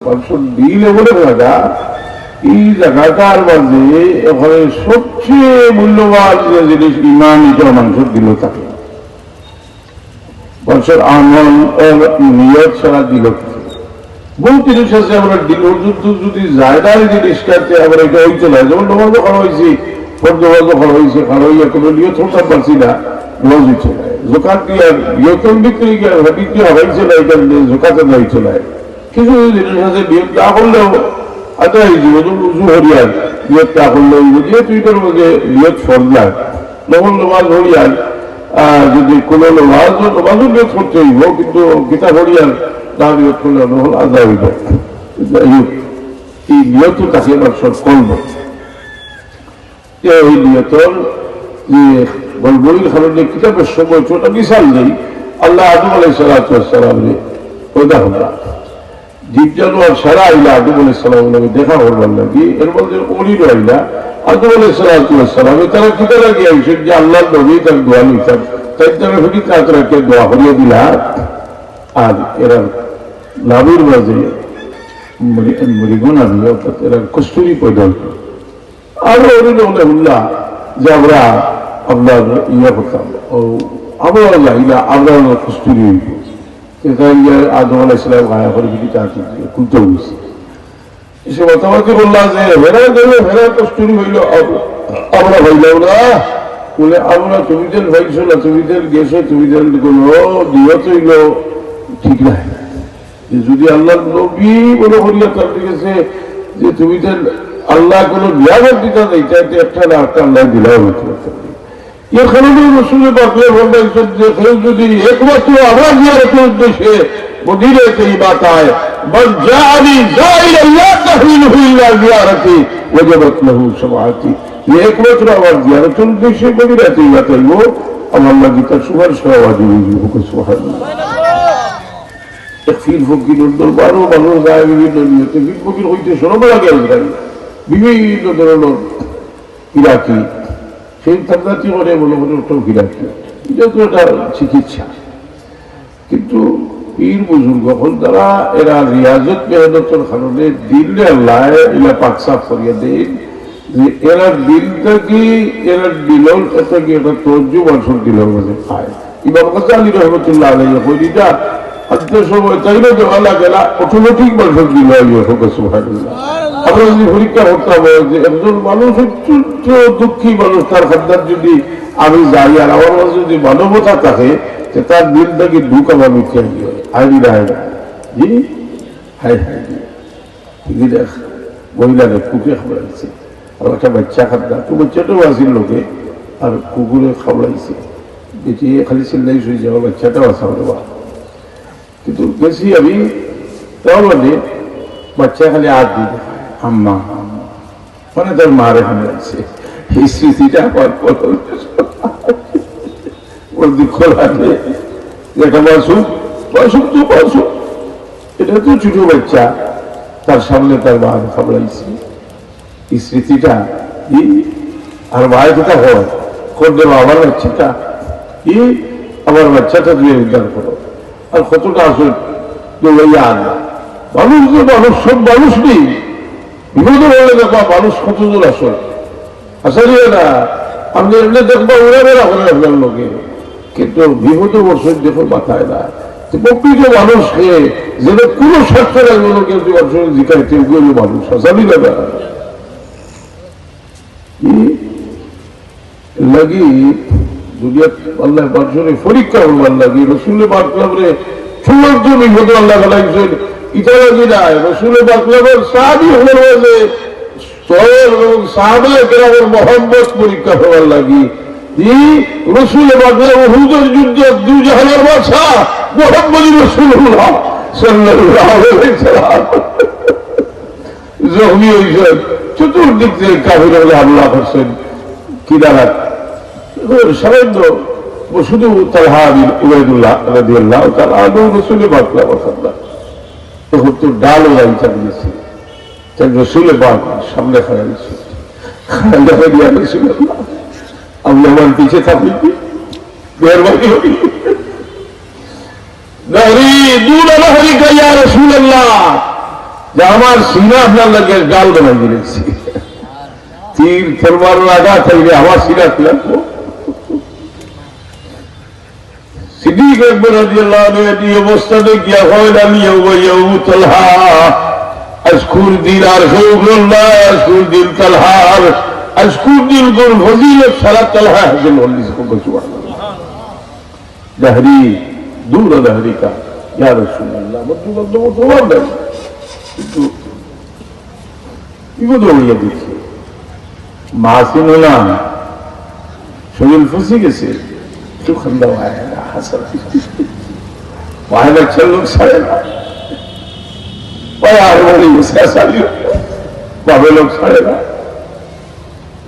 দিলে বলে জায়গা এই জায়গাটার মাঝে ওখানে সবচেয়ে মূল্যবান যে জিনিস ইমান, এটা মানুষের দিল থাকে। মানুষের আমল নিয়ত ছাড়া দিল বহু জিনিস আছে। আমরা দিল যদি জায়গায় জিনিসটাতে আমরা এটা হইতে না, যেমন নমাজ খাওয়া হয়েছি, ফর্দবাজ খাওয়া হয়েছে, খাওয়া হইয়া কোনো নিয়ত হতে পারছি না, লজ হইতে নাই। জোকাত দিয়ে নিয়তন ভিতরে গিয়ে হাবিতে হওয়াইছে না, এটা জোকাতে হইতে নাই। কিছু জিনিস আছে নিয়ত না করলেও আচ্ছা এই জীবন উজু হরিয়ার নিয়ত না করলেও যেহেতু এটার মধ্যে নিয়ত ফরলা নকল নমাজ হরিয়ার, যদি কোনো নমাজও নিয়ত করতে হইব, কিন্তু গীতা হরিয়ার না নিয়ত করলে নহল আদা হইব। এই নিয়ত তাকে মানুষের কর্ম এই নিয়তর যে গল্পের কারণে কিতাবের সময় ছোট মিশাল নেই। আল্লাহ আদম আলাইহিস সালাম পয়দা হল জীব জানোয়ার সারা আইলা আদম আলাইহিস সালাম দেখা করবার লাগি, এর মধ্যে অলির আইলা আদম আলাইহিস সালাম তারা কিতা লাগে আইসেন যে আল্লাহ নবী তার দোয়া নিতাম, তাই তারা ফিরি তাকে দোয়া করিয়ে দিলা। আর এরা লাভের মাঝে মৃগনা দিয়ে অর্থাৎ এরা কস্তুরি পয়দা হল। আরো উল্লাহ যে আমরা আপনার ইয়া করতাম ও আমরা যাইলা আমরা কস্তুরি হইব। আদম আলাইহিস সালাম গায়া করে বিটি চাকরি খুলতে হয়েছে। এসে কথাবার্তা বললাম যে ভেড়া দেবে, ভেড়া কস্তুরি হইল, আমরা হইলাম না বলে আমরা তুমিদের ভাইছো না, তুমিদের গেছো, তুমিদের কোনো নিয়ত হইল ঠিক নাই। যদি আল্লাহ নবী বলে করিয়া তার গেছে যে তুমিদের আল্লাহ কোনো নিয়ামত দিতে নেই, চাইতে একটা না একটা আল্লাহ দিলাও হতে পারতেন। এখানে রসুলের বাকলে বলছেন যে কেউ যদি একমাত্র আমার জিয়ারতের উদ্দেশ্যে মদিনাতে ইবাদত হয় মান জাআনি যাইরান লা তাহমিলহু ইল্লা জিয়ারতি ওয়াজাবাত লাহু শাফাআতি, একমাত্র আমার জিয়ারতের উদ্দেশ্যে মদিনাতে ইবাদত হইব, আমার লাগি তার সুপারিশ করা ওয়াজিব হইব। সুবহানাল্লাহ। ফির ফকিরের দরবারও মানুষ যায় বিভিন্ন নিয়তে। ফির ফকির হইতে শোনানো লাগে বিভিন্ন ধরনের ইরাকি সেই তান্দাতি করে বলে মনে ওটাও গিরাকি, এটা তো একটা চিকিৎসা। কিন্তু পীর বুজুর্গ হল তারা এরা রিয়াজত মেহনতের কারণে দিলে আল্লাহ এরা পাকসাফ করিয়া দেন যে এরা দিলটাকে এরা দিলর এটাকে এটা তর্জু মানুষের দিলর মাঝে পায়। ইমাম গাজ্জালী রহমতুল্লাহ আলাইহি কইটা আজকের সময় চাইলে দেওয়া লাগে না, অটোমেটিক মানুষের দিল হোক। সুবহানাল্লাহ। আমরা যদি পরীক্ষা করতে হবে যে একজন মানুষ অত্যন্ত দুঃখী মানুষ, তার খাদ্যার যদি আমি যাই আর আমার মাঝে যদি মানবতা থাকে, তার দিলটাকে দুঃখ আমার মিথ্যা গিয়ে আইনি না জি হাই হাই দেখ মহিলারা কুকুরে খাবড়াইছে আর একটা বাচ্চা খাদ্যা, তো বাচ্চাটাও আসিল লোকে আর কুকুরে খাবড়াইছে, বেটি খালি চিল্লাই শুয়ে যাওয়া, বাচ্চাটাও আসা হলো। কিন্তু গেছি আমি তাও মানে বাচ্চা খালি হাত দিয়ে আম্মা মানে তার মার এখানে আছে। এই স্মৃতিটা আমার ওর দুঃখ লাগে। একটা বাসুক বাসুক তো বাসুক, এটা তো ছোট বাচ্চা, তার সামনে তার মা খাবড়াইছে। এই স্মৃতিটা আর মায়ের কথা হয় কর দেবো আমার বাচ্চাটা আমার বাচ্চাটা তুমি উদ্ধার করো। আর কতটা আসল দৌড়াইয়া আনবা মানুষ, যে মানুষ সব মানুষ নেই, বিপদে বলে দেখবা মানুষ কতজন আসল আসলে না। আপনি এমনি দেখবা ওরা বেড়া করে আপনার লোকে, কিন্তু বিপদ বছর দেখো মাথায় না প্রকৃত মানুষকে যেটা কোনো স্বার্থ লাগবে না, কিন্তু মানুষের জিকায় কেউ কেউ মানুষ আসলে না লাগি দুনিয়া আল্লাহ মানুষের পরীক্ষা করবার লাগে। রসুলের বাকলামে সুলভ বিপদ আল্লাহ লাগছেন ইতারা কি নাই। রসুলের বাকলামের সাহাবী হলের মাঝে এবং সাহাবায়ে কেরামের মহব্বত পরীক্ষা করবার লাগি। রসুলের বাকলাম উহুদের যুদ্ধে দুই জাহানের বাদশা মুহাম্মদুর রাসূলুল্লাহ সাল্লাল্লাহু আলাইহি ওয়াসাল্লাম জখমি হয়েছেন, চতুর্দিক থেকে কাফিররা হামলা করছেন। কিনারা সামান্য শুধু তালহা বিন উবাইদুল্লাহ রাদিয়াল্লাহু তাআলা আনহু রাসূলের বাকলাম আসাল্লাহ তখন তো ডাল ও রাইতা দিয়েছে, তাই রসুলের বাক সামনে খাড়া দিয়েছে। দেখা দিয়া রসুল্লাহ আপনি আমার পিছে থাকবেন কি মেহরবানি হবি নাহরি দূর আল্লাহ ইয়া রাসূলুল্লাহ যে আমার সিনা আপনার লাগে গাল বানাই দিয়েছি, তীর তরবার লাগা থাকলে আমার সিনা লাগবো। সিদ্দিক আকবর রাদিয়াল্লাহু আনহু এই অবস্থাতে গিয়া হয় আমি তালহা আজকুর দিল আর খেউল্লাহ আজকুর দিল তালহার আজকুর দিল গুল ফজিলত সালাত তালহা হাজির হল্লিস কো সুবহানাল্লাহ দহরি দূর দহরি কা ইয়া রাসূলুল্লাহ মত তোমার না কিন্তু ইগো দৌড়িয়ে দিচ্ছে মাসিন না শরীর ফসি গেছে क्यों खंदा आया हसन वहां अच्छा लोग सारे यार बोली उसका सारी बाबे लोग सारे ना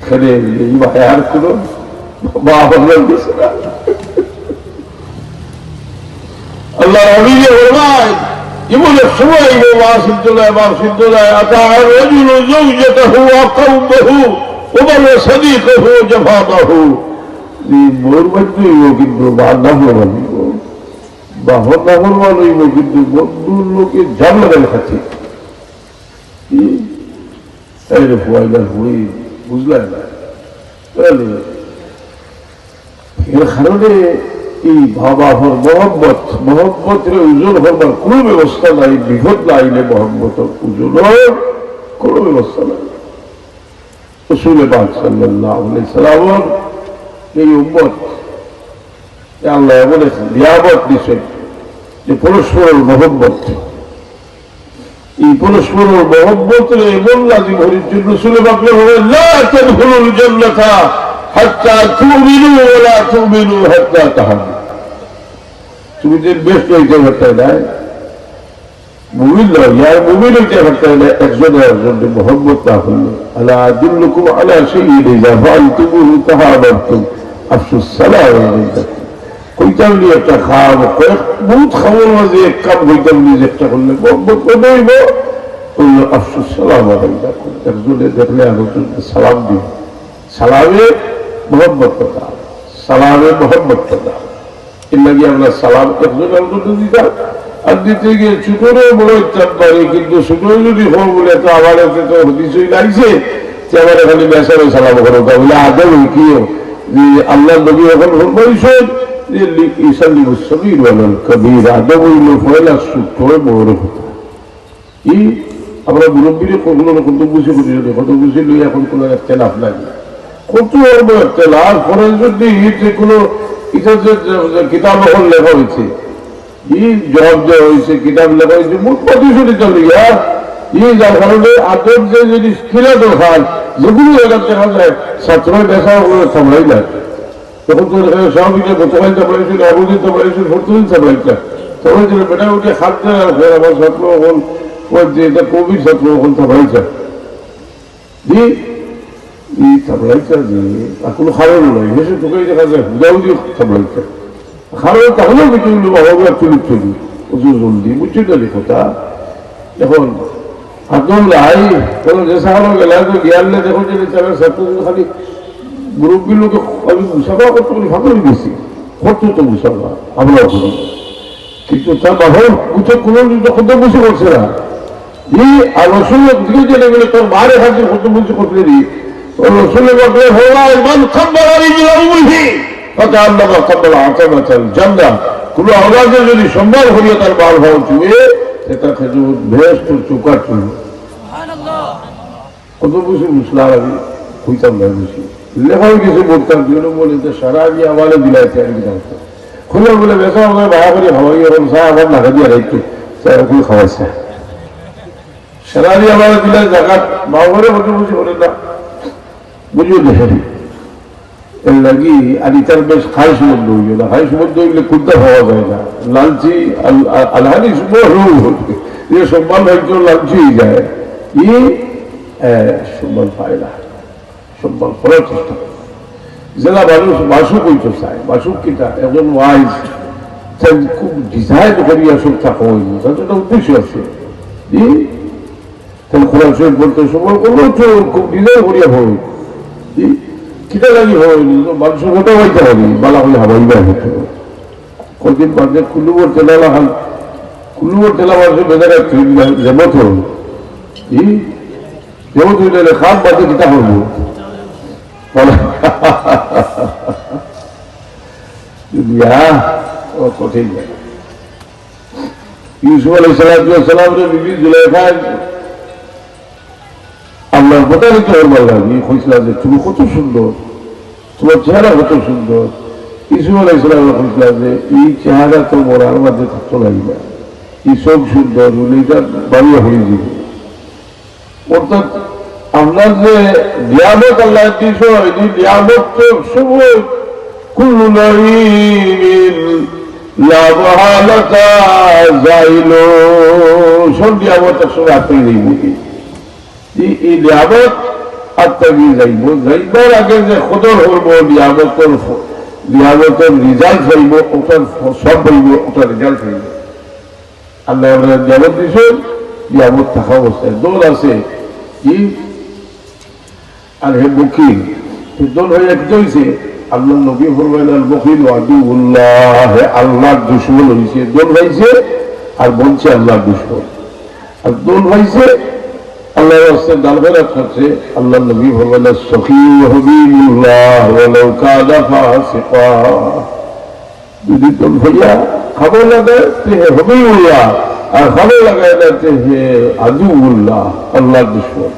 खड़े यार करो बाप लोग अल्लाह रबी ने फरमाया ये बोले सुबह वो वासिदुल्लाह अता रजुल ज़ौजतहु व क़ौमहु व बल सदीक़हु जफातहु মোর মধ্যে কিন্তু বাহর নাহর মানব কিন্তু বন্ধুর লোকে জাম লাগালে খাচ্ছে বুঝলেন না এর কারণে এই ভাবাহর মহব্বতের উজোর হবার কোন ব্যবস্থা নাই, বিপদ না আইলে মহব্বত উজোর কোন ব্যবস্থা নাই। রাসূল পাক সাল্লাল্লাহু আলাইহি সাল্লাম এই উম্মত আল্লাহ বলেছেন নিয়ামত দিচ্ছেন যে পরস্পরের মহব্বত, এই পরস্পরের মহব্বতের এমন লাজিম হরির জন্য রাসূল পাক বলেন লা তাদখুলুল জান্নাতা হাত্তা তুমিনু ওয়া লা তুমিনু হাত্তা তাহাব্বু। তুমি যে বেস্ট হইতে পারতে না মুমিন নয়, ইয়ার মুমিন হইতে পারতে না একজনের একজনের মহব্বত না হলে। আলা আদুল্লুকুম আলা শাইইন ইযা ফাআলতুমুহু তাহাব্বাতুম আফসুস সালাম আলাইকুম। কইতাম নি একটা খাব বহুত খাবার মাঝে এক কাপ কইতাম নি একটা করলে মহব্বত করে হইব বললো আফসুস সালাম আলাইকুম। একজনে দেখলে আরেকজনকে সালাম দিই, সালামে মহব্বত কথা, সালামে মহব্বত কথা। এর লাগে আমরা সালাম একজন একজনকে দিতাম আর দিতে গিয়ে ছোটরে বড় ইচ্ছা পারি, কিন্তু ছোট যদি হোক বলে তো আমার এতে তো কিছুই লাগছে যে আমার এখানে বেসারে সালাম করো বলে আদৌ কিও যে আল্লাহ নবী এখন বলছেন যে ইসাল্লি মুসলিম বলেন কবির আদৌ হইল পয়লা ছোট্টরে বড় কথা। কি আমরা মুরব্বীরে কখনো কত বুঝে করি কত বুঝে লই এখন কোনো একটা লাভ লাগে কত একটা লাভ করে যদি যে কোনো কিতাব এখন লেখা হয়েছে জবাব দেওয়া হয়েছে, কিতাব লেখা হয়েছে মোট প্রতিশোধী চলিয়া যার কারণে আদর যে জিনিস কিনা দরকার যেগুলো এখান দেখা যায় ছাত্র দেখা সামলাই যায় তখন তো দেখা যায় সবাইকে গতকাল চাপড়াইছিল, আবুদিন চাপড়াইছিল, ফোরতুদিন চাপড়াইছিল, তখন ছিল বেটা উঠে খাদ্য আমার ছাত্র এখন যে এটা কবির ছাত্র এখন চাপড়াইছে চাপড়াইছে যে কোনো খাবার নয় হেসে ঢুকাই দেখা যায় হুদাউদি চাপড়াইছে খাবার তাহলেও কিছু বাবা চুরি চুরি প্রচুর জলদি বুঝছি তো কথা। এখন আদম লাই কোনো দেশা হলো গেলে তো জ্ঞানলে দেখো যে চাপের ছাত্র খালি মুরব্বী লোকে খালি মুসাফা করতে পারি ভালোই বেশি করতো তো মুসাফা আমরাও করি, কিন্তু তার বাবার বুঝে কোনো কত বুঝে করছে না এই রসুলের দিকে জেনে গেলে তোর মারে হাতে কত বুঝে করতে দিই ও রসুলের বাপরে হওয়ার মান খাবার কোন আওয়াজে যদি সম্মান হইয়া তার বাল ভাব চুয়ে সেটা খেজুর ভেস তোর চুকার চুল কত বুঝি মুসলাম আমি হইতাম না বুঝি লেখাও কিছু বলতাম যেন বলে যে সারা দিয়ে আমারে বিলাইতে আর কি জানতো খুলে বলে বেসা আমাকে ভাড়া করে খাওয়াই এখন সারা আমার নাকা দিয়ে রাখতো খুলে খাওয়াইছে সারা দিয়ে আমারে দিলাই জায়গাত মা ঘরে বসে বসে বলে না বুঝিও দেখে এর লাগি আর ইটার বেশ খাই সুমদ্দ হইল না, খাই সুমদ্দ হইলে কুদ্দা পাওয়া যায় না, লালচি আলহানি সুন্দর সম্মান হয়তো লালচি যায় ই সম্মান পায় না, সম্মান করার চেষ্টা করে জেলা মানুষ বাসুক হইতে চায়, বাসুক কিটা একজন ওয়াইজ খুব ডিজাইন করিয়া সব থাকা হইল তার একটা উদ্দেশ্য আছে কোরআন শরীফ বলতে সময় করলো খুব ডিজাইন করিয়া হয় কিটা লাগি হয়নি মানুষ গোটা হইতে হবে বালা হলে হাবাই বা হতে হবে কদিন বাদে কুলুবর তেলা কুলুবর তেলা মানুষের বেজারে যেমত হল যেমন তুই খাপ বাদে কিতা করবো কঠিন ইউসুফ আলাইহিসসালামের বিবি জুলাইখা আল্লাহর প্রতারিত হবার লাগে কইছিল যে তুমি কত সুন্দর, তোমার চেহারা কত সুন্দর। ইউসুফ আলাইহিসসালাম কইছিল যে এই চেহারা তো মরার মাঝে থাকতে লাগবে, এই সব সুন্দর এটা বাড়িয়ে হয়ে যাবে। অর্থাৎ আপনার যে নিয়ামত আল্লাহ দিস এই নিয়ামত তো সময় কুল্লু নাঈমিন লা মুহালাতা যাইল, সব নিয়ামত একসঙ্গে আপনি যাইব। এই নিয়ামত আত্মাগি যাইব, যাইবার আগে যে কদর হইব নিয়ামতের রিজাল্ট হইব, ওটার সব হইব, ওটার রিজাল্ট হইব। আল্লাহ নিয়ামত দিস, নিয়ামত থাকা অবস্থায় দোল আছে কি আর হে বকিল দোল হয়ে একজন হয়েছে। আল্লাহ নবী ফরমাইলেন বকিল আদুউল্লাহ, আল্লাহর দুশমন হয়েছে। দোল হয়েছে আর বলছে আল্লাহর দুশমন, আর দোল হয়েছে আল্লাহর রাস্তায় দালবেরাত করছে। আল্লাহ নবী ফরমাইলেন সখী হাবিবুল্লাহ ওয়ালাউ কানা ফাসিকা, যদি দোল হইয়া খবর লাগায় হে হাবিবুল্লাহ আর খবর লাগায় যাচ্ছে হে আদুউল্লাহ, আল্লাহর দুশমন।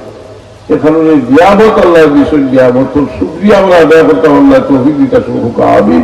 এখানে নিয়ামত আল্লাহ দিয়েছেন, নিয়ামত শুকরিয়া আমরা আদায় করতে আল্লাহ তৌফিক দিতে শুরু আমি